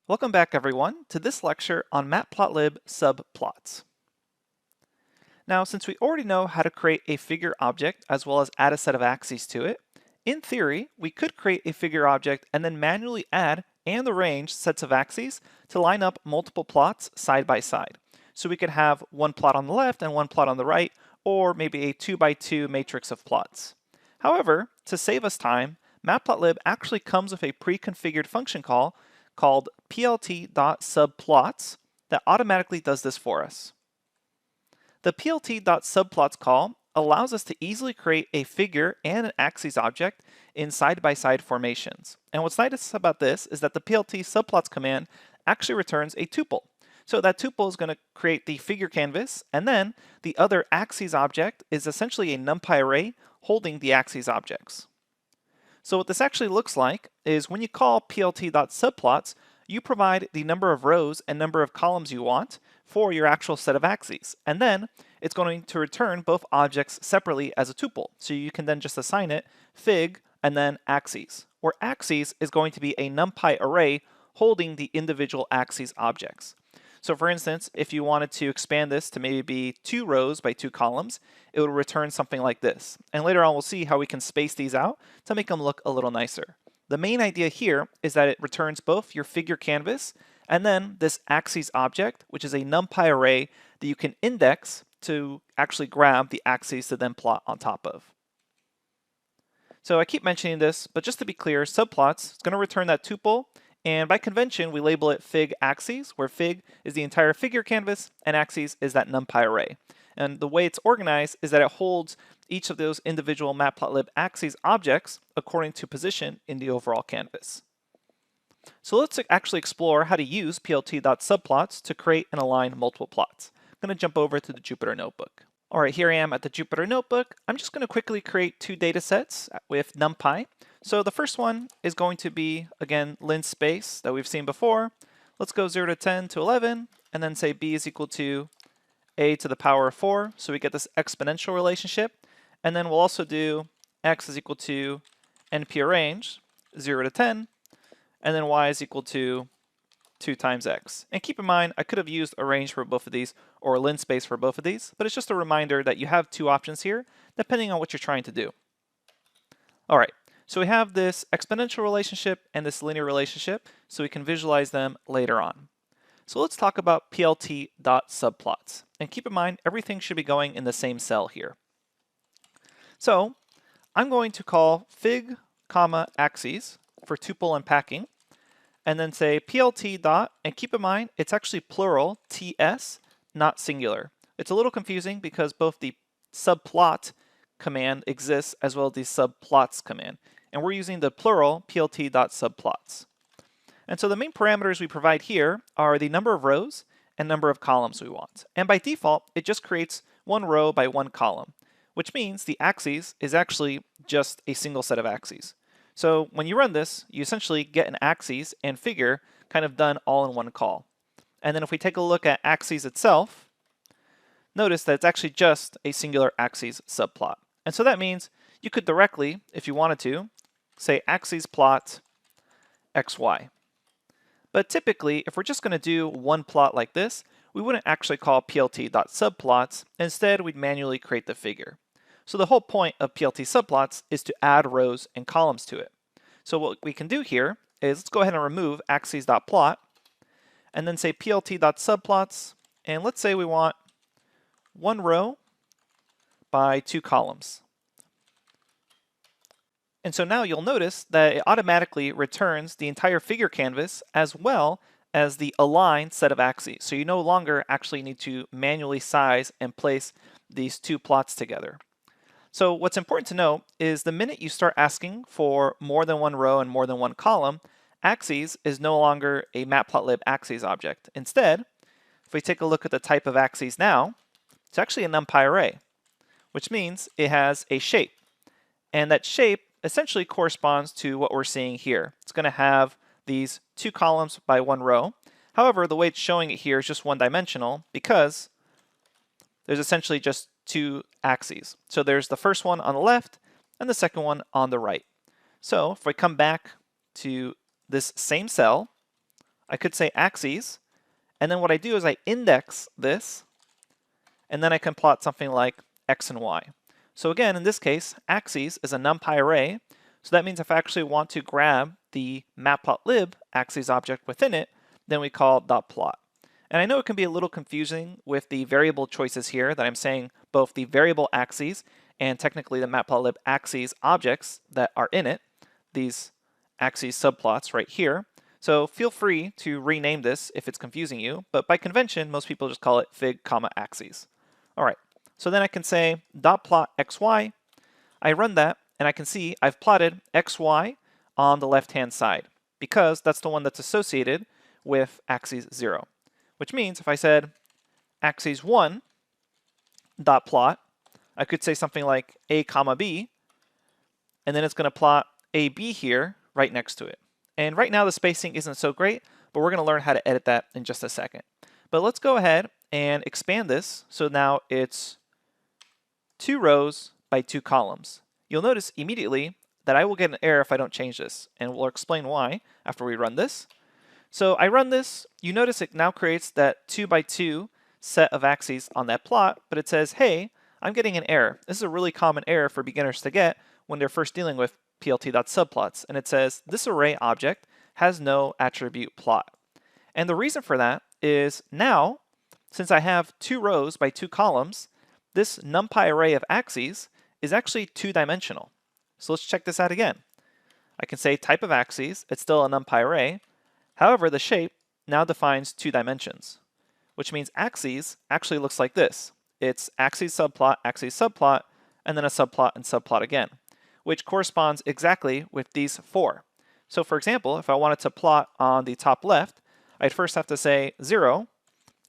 Welcome back everyone to this lecture on Matplotlib Subplots. Now, since we already know how to create a figure object as well as add a set of axes to it, in theory, we could create a figure object and then manually add and arrange sets of axes to line up multiple plots side by side. So we could have one plot on the left and one plot on the right, or maybe a 2x2 matrix of plots. However, to save us time, Matplotlib actually comes with a pre-configured function call called plt.subplots that automatically does this for us. The plt.subplots call allows us to easily create a figure and an axis object in side-by-side formations. And what's nice about this is that the plt.subplots command actually returns a tuple. So that tuple is going to create the figure canvas, and then the other axes object is essentially a NumPy array holding the axes objects. So what this actually looks like is when you call plt.subplots, you provide the number of rows and number of columns you want for your actual set of axes. And then it's going to return both objects separately as a tuple. So you can then just assign it fig and then axes, where axes is going to be a NumPy array holding the individual axes objects. So for instance, if you wanted to expand this to maybe be 2 rows by 2 columns, it would return something like this. And later on we'll see how we can space these out to make them look a little nicer. The main idea here is that it returns both your figure canvas and then this axes object, which is a NumPy array that you can index to actually grab the axes to then plot on top of. So I keep mentioning this, but just to be clear, subplots is going to return that tuple. And by convention, we label it fig axes, where fig is the entire figure canvas and axes is that NumPy array. And the way it's organized is that it holds each of those individual Matplotlib axes objects according to position in the overall canvas. So let's actually explore how to use plt.subplots to create and align multiple plots. I'm going to jump over to the Jupyter Notebook. All right, here I am at the Jupyter Notebook. I'm just going to quickly create 2 data sets with NumPy. So the first one is going to be, again, lin space that we've seen before. Let's go 0 to 10 to 11, and then say b is equal to a to the power of 4. So we get this exponential relationship. And then we'll also do x is equal to np arrange, 0 to 10, and then y is equal to 2 times x. And keep in mind, I could have used arrange for both of these or lin space for both of these, but it's just a reminder that you have 2 options here, depending on what you're trying to do. All right. So we have this exponential relationship and this linear relationship, so we can visualize them later on. So let's talk about plt.subplots. And keep in mind, everything should be going in the same cell here. So I'm going to call fig, axes for tuple unpacking, and then say plt dot, and keep in mind, it's actually plural, ts, not singular. It's a little confusing because both the subplot command exists as well as the subplots command. And we're using the plural plt.subplots. And so the main parameters we provide here are the number of rows and number of columns we want. And by default, it just creates 1 row by 1 column, which means the axes is actually just a single set of axes. So when you run this, you essentially get an axes and figure kind of done all in one call. And then if we take a look at axes itself, notice that it's actually just a singular axes subplot. And so that means you could directly, if you wanted to, say axes plot xy. But typically, if we're just going to do one plot like this, we wouldn't actually call plt.subplots. Instead, we'd manually create the figure. So the whole point of plt subplots is to add rows and columns to it. So what we can do here is let's go ahead and remove axes.plot and then say plt.subplots, and let's say we want 1 row by 2 columns. And so now you'll notice that it automatically returns the entire figure canvas as well as the aligned set of axes. So you no longer actually need to manually size and place these 2 plots together. So what's important to note is the minute you start asking for more than 1 row and more than 1 column, axes is no longer a Matplotlib axes object. Instead, if we take a look at the type of axes now, it's actually a NumPy array, which means it has a shape. And that shape essentially corresponds to what we're seeing here. It's going to have these 2 columns by 1 row. However, the way it's showing it here is just one-dimensional because there's essentially just 2 axes. So there's the first one on the left and the second one on the right. So if we come back to this same cell I could say axes, and then what I do is I index this, and then I can plot something like x and y. So again, in this case, axes is a NumPy array, so that means if I actually want to grab the Matplotlib axes object within it, then we call .plot. And I know it can be a little confusing with the variable choices here that I'm saying both the variable axes and technically the Matplotlib axes objects that are in it, these axes subplots right here. So feel free to rename this if it's confusing you, but by convention, most people just call it fig, axes. All right, so then I can say .plot xy. I run that, and I can see I've plotted xy on the left-hand side because that's the one that's associated with axis 0. Which means if I said axis 1 dot plot, I could say something like a comma b, and then it's going to plot ab here right next to it. And right now the spacing isn't so great, but we're going to learn how to edit that in just a second. But let's go ahead and expand this so now it's 2 rows by 2 columns. You'll notice immediately that I will get an error if I don't change this, and we'll explain why after we run this. So I run this, you notice it now creates that 2 by 2 set of axes on that plot, but it says, hey, I'm getting an error. This is a really common error for beginners to get when they're first dealing with plt.subplots, and it says this array object has no attribute plot. And the reason for that is now, since I have 2 rows by 2 columns, this NumPy array of axes is actually 2-dimensional. So let's check this out again. I can say type of axes, it's still a NumPy array. However, the shape now defines 2 dimensions, which means axes actually looks like this. It's axes subplot, and then a subplot and subplot again, which corresponds exactly with these 4. So for example, if I wanted to plot on the top left, I'd first have to say 0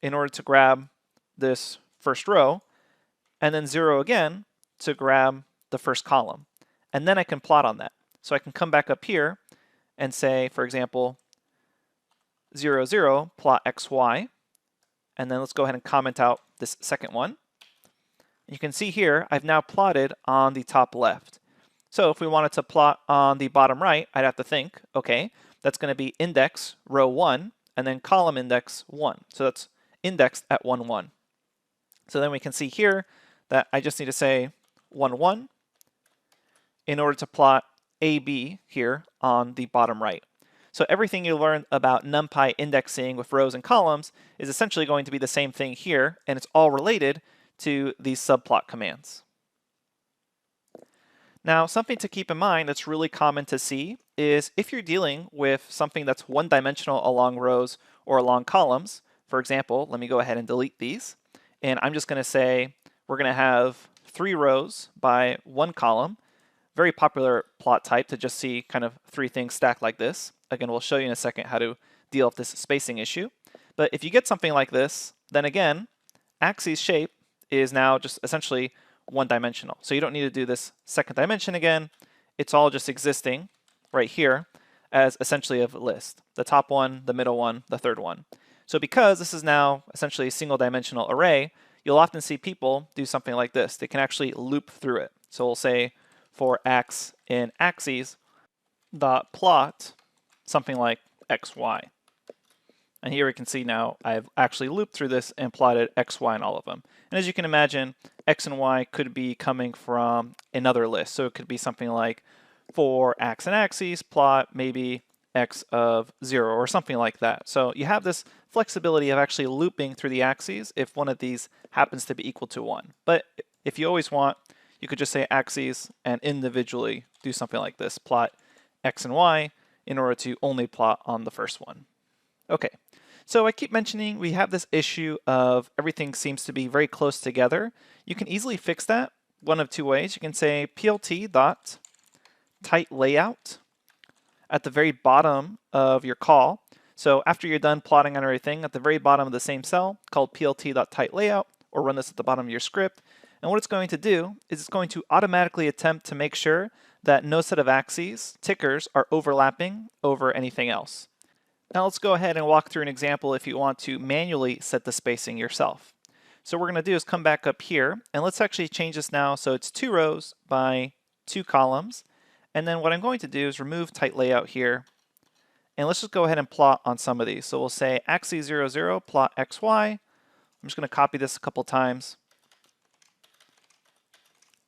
in order to grab this first row, and then 0 again to grab the first column. And then I can plot on that. So I can come back up here and say, for example, 0, 0, plot xy, and then let's go ahead and comment out this second one. You can see here, I've now plotted on the top left. So if we wanted to plot on the bottom right, I'd have to think, okay, that's going to be index row 1, and then column index 1. So that's indexed at 1, 1. So then we can see here that I just need to say 1, 1 in order to plot AB here on the bottom right. So everything you learned about NumPy indexing with rows and columns is essentially going to be the same thing here, and it's all related to these subplot commands. Now, something to keep in mind that's really common to see is if you're dealing with something that's one-dimensional along rows or along columns, for example, let me go ahead and delete these, and I'm just going to say we're going to have 3 rows by 1 column. Very popular plot type to just see kind of 3 things stacked like this. Again, we'll show you in a second how to deal with this spacing issue. But if you get something like this, then again, axes shape is now just essentially one-dimensional. So you don't need to do this second dimension again. It's all just existing right here as essentially a list. The top one, the middle one, the third one. So because this is now essentially a single-dimensional array, you'll often see people do something like this. They can actually loop through it. So we'll say for x in axes dot plot something like xy. And here we can see now I've actually looped through this and plotted xy in all of them. And as you can imagine, x and y could be coming from another list. So it could be something like for x and axes plot maybe x of 0 or something like that. So you have this flexibility of actually looping through the axes if one of these happens to be equal to 1. But if you always want, you could just say axes and individually do something like this, plot x and y in order to only plot on the first one. Okay, so I keep mentioning we have this issue of everything seems to be very close together. You can easily fix that one of 2 ways. You can say plt.tightLayout at the very bottom of your call. So after you're done plotting on everything, at the very bottom of the same cell called plt.tightLayout, or run this at the bottom of your script. And what it's going to do is it's going to automatically attempt to make sure that no set of axes, tickers, are overlapping over anything else. Now let's go ahead and walk through an example if you want to manually set the spacing yourself. So what we're going to do is come back up here, and let's actually change this now so it's 2 rows by 2 columns. And then what I'm going to do is remove tight layout here, And let's just go ahead and plot on some of these. So we'll say axis 0, 0, plot xy. I'm just going to copy this a couple times.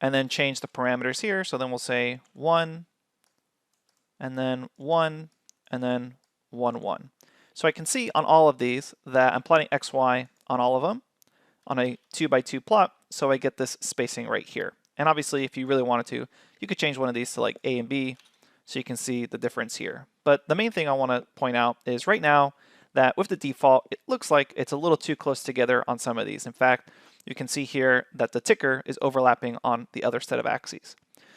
And then change the parameters here. So then we'll say 1, and then 1, and then 1, 1. So I can see on all of these that I'm plotting xy on all of them on a 2 by 2 plot, so I get this spacing right here. And obviously, if you really wanted to, you could change one of these to like A and B, so you can see the difference here. But the main thing I want to point out is right now that with the default, it looks like it's a little too close together on some of these. In fact, you can see here that the ticker is overlapping on the other set of axes.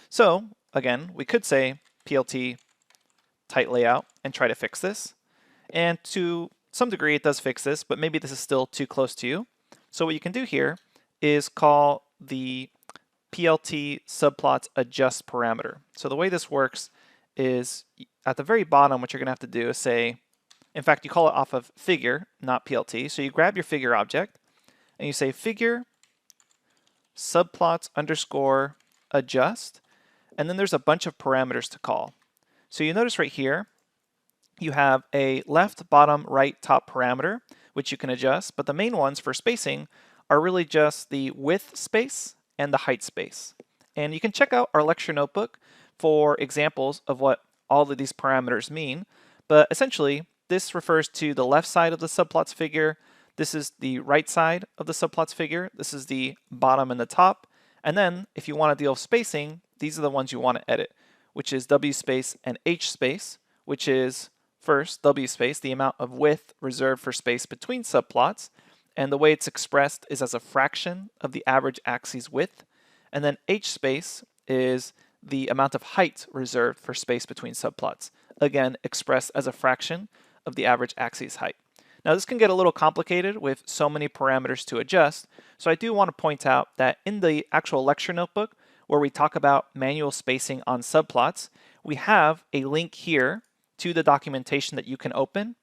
So again, we could say PLT tight layout and try to fix this. And to some degree, it does fix this, but maybe this is still too close to you. So what you can do here is call the PLT subplots adjust parameter. So the way this works is at the very bottom, what you're going to have to do is say, in fact, you call it off of figure, not PLT. So you grab your figure object and you say figure subplots underscore adjust. And then there's a bunch of parameters to call. So you notice right here, you have a left, bottom, right, top parameter, which you can adjust. But the main ones for spacing are really just the width space and the height space. And you can check out our lecture notebook for examples of what all of these parameters mean. But essentially, this refers to the left side of the subplots figure. This is the right side of the subplots figure. This is the bottom and the top. And then if you want to deal with spacing, these are the ones you want to edit, which is W space and H space, which is first W space, the amount of width reserved for space between subplots. And the way it's expressed is as a fraction of the average axis width. And then H space is the amount of height reserved for space between subplots. Again, expressed as a fraction of the average axis height. Now this can get a little complicated with so many parameters to adjust, so I do want to point out that in the actual lecture notebook where we talk about manual spacing on subplots, we have a link here to the documentation that you can open,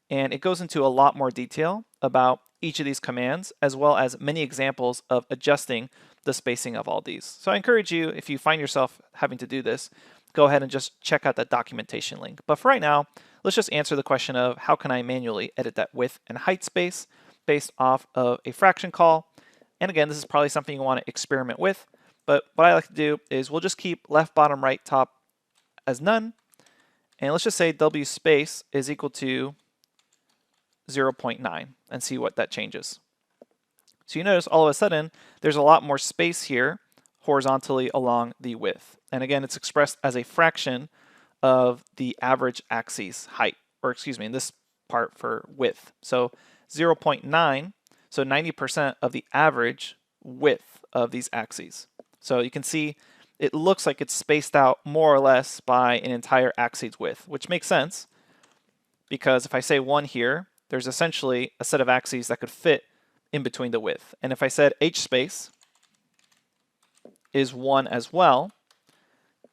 and it goes into a lot more detail about each of these commands as well as many examples of adjusting the spacing of all these. So I encourage you, if you find yourself having to do this, go ahead and just check out that documentation link. But for right now, let's just answer the question of how can I manually edit that width and height space based off of a fraction call. And again, this is probably something you want to experiment with, but what I like to do is we'll just keep left, bottom, right, top as none. And let's just say W space is equal to 0.9 and see what that changes. So you notice all of a sudden there's a lot more space here horizontally along the width. And again, it's expressed as a fraction of the average axis height, or excuse me, in this part for width. So 0.9, so 90% of the average width of these axes. So you can see it looks like it's spaced out more or less by an entire axis width, which makes sense because if I say 1 here, there's essentially a set of axes that could fit in between the width. And if I said H space is 1 as well,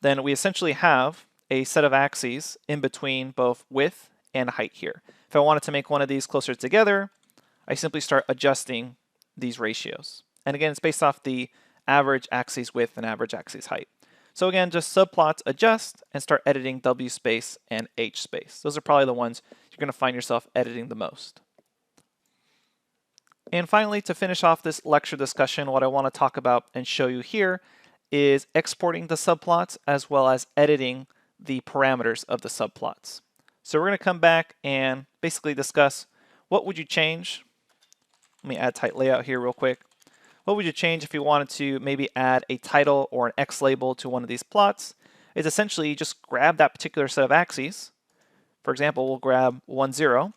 then we essentially have a set of axes in between both width and height here. If I wanted to make one of these closer together, I simply start adjusting these ratios. And again, it's based off the average axis width and average axis height. So again, just subplots adjust and start editing W space and H space. Those are probably the ones you're going to find yourself editing the most. And finally, to finish off this lecture discussion, what I want to talk about and show you here is exporting the subplots as well as editing the parameters of the subplots. So we're going to come back and basically discuss what would you change. Let me add tight layout here real quick. What would you change if you wanted to maybe add a title or an X label to one of these plots? Is essentially you just grab that particular set of axes. For example, we'll grab 1, 0,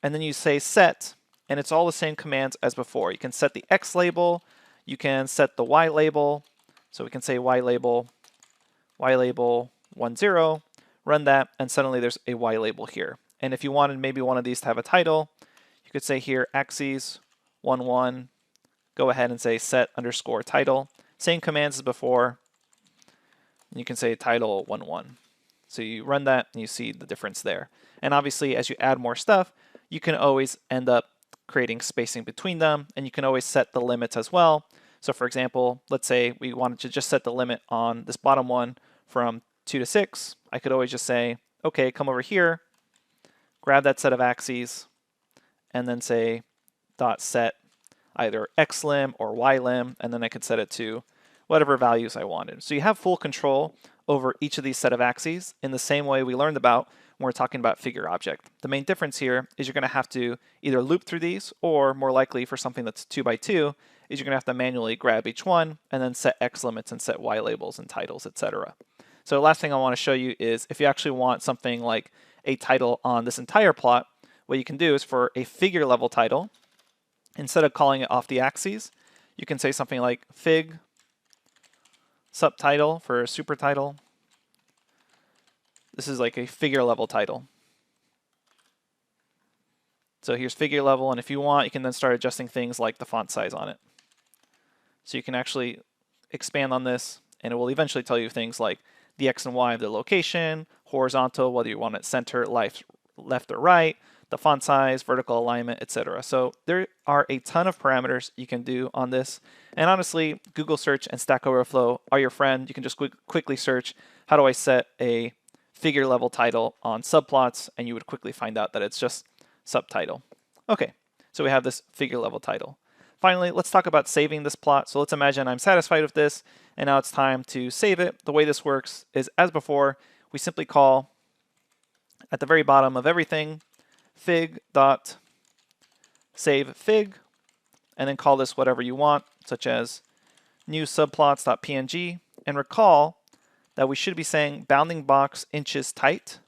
and then you say set, and it's all the same commands as before. You can set the X label, you can set the Y label, so we can say Y label 1, 0, run that, and suddenly there's a Y label here. And if you wanted maybe one of these to have a title, you could say here axes 1, 1, go ahead and say set underscore title. Same commands as before. You can say title 1, 1. So you run that and you see the difference there. And obviously as you add more stuff, you can always end up creating spacing between them, and you can always set the limits as well. So for example, let's say we wanted to just set the limit on this bottom one from 2 to 6. I could always just say, okay, come over here grab that set of axes, and then say dot set either xlim or ylim, and then I could set it to whatever values I wanted. So you have full control over each of these set of axes in the same way we learned about when we're talking about figure object. The main difference here is you're going to have to either loop through these, or more likely for something that's 2 by 2, is you're going to have to manually grab each one and then set X limits and set Y labels and titles, etc. So the last thing I want to show you is if you actually want something like a title on this entire plot, what you can do is for a figure level title, instead of calling it off the axes, you can say something like fig subtitle for a super title. This is like a figure level title. So here's figure level, and if you want, you can then start adjusting things like the font size on it. So you can actually expand on this, and it will eventually tell you things like the X and Y of the location, horizontal, whether you want it center, left or right, the font size, vertical alignment, etc. So there are a ton of parameters you can do on this. And honestly, Google search and Stack Overflow are your friend. You can just quickly search, how do I set a figure level title on subplots? And you would quickly find out that it's just subtitle. Okay, so we have this figure level title. Finally, let's talk about saving this plot. So let's imagine I'm satisfied with this, and now it's time to save it. The way this works is, as before, we simply call at the very bottom of everything fig.savefig, and then call this whatever you want, such as new subplots.png, and recall that we should be saying bounding box inches tight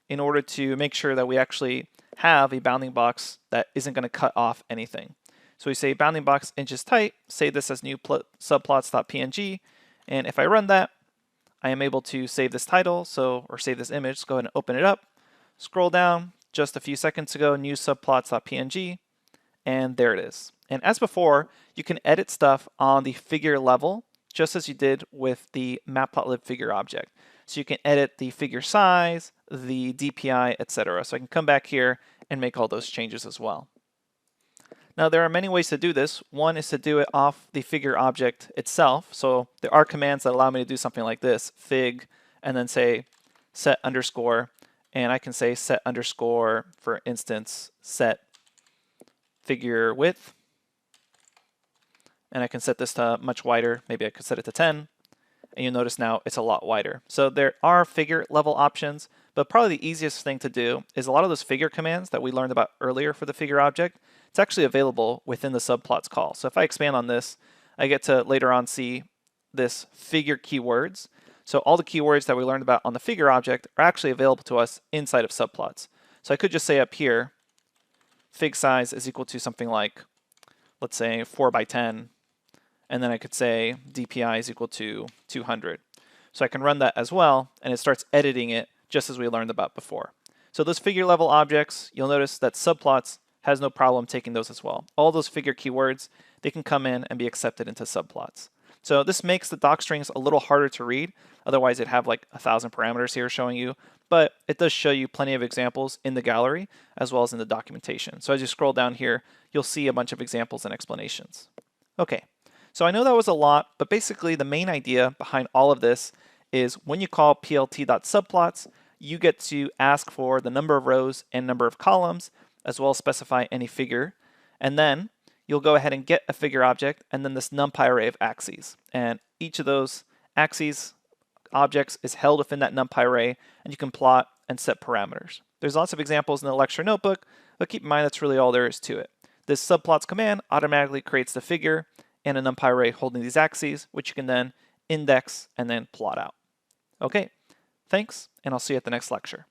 in order to make sure that we actually have a bounding box that isn't going to cut off anything. So we say bounding box inches tight, save this as new subplots.png, and if I run that, I am able to save this title, or save this image. Let's go ahead and open it up, scroll down, just a few seconds ago, new subplots.png, and there it is. And as before, you can edit stuff on the figure level, just as you did with the Matplotlib figure object. So you can edit the figure size, the DPI, etc. So I can come back here and make all those changes as well. Now there are many ways to do this. One is to do it off the figure object itself. So there are commands that allow me to do something like this, fig, and then say set underscore, and I can say set underscore, for instance, set figure width, and I can set this to much wider. Maybe I could set it to 10, and you'll notice now it's a lot wider. So there are figure level options, but probably the easiest thing to do is a lot of those figure commands that we learned about earlier for the figure object, it's actually available within the subplots call. So if I expand on this, I get to later on see this figure keywords. So all the keywords that we learned about on the figure object are actually available to us inside of subplots. So I could just say up here, fig size is equal to something like, let's say 4 by 10, and then I could say DPI is equal to 200. So I can run that as well, and it starts editing it just as we learned about before. So those figure level objects, you'll notice that subplots has no problem taking those as well. All those figure keywords, they can come in and be accepted into subplots. So this makes the doc strings a little harder to read. Otherwise, it'd have like 1,000 parameters here showing you, but it does show you plenty of examples in the gallery as well as in the documentation. So as you scroll down here, you'll see a bunch of examples and explanations. Okay, so I know that was a lot, but basically the main idea behind all of this is when you call plt.subplots, you get to ask for the number of rows and number of columns, as well as specify any figure, and then you'll go ahead and get a figure object and then this numpy array of axes. And each of those axes objects is held within that numpy array, and you can plot and set parameters. There's lots of examples in the lecture notebook, but keep in mind that's really all there is to it. This subplots command automatically creates the figure and a numpy array holding these axes, which you can then index and then plot out. Okay, thanks, and I'll see you at the next lecture.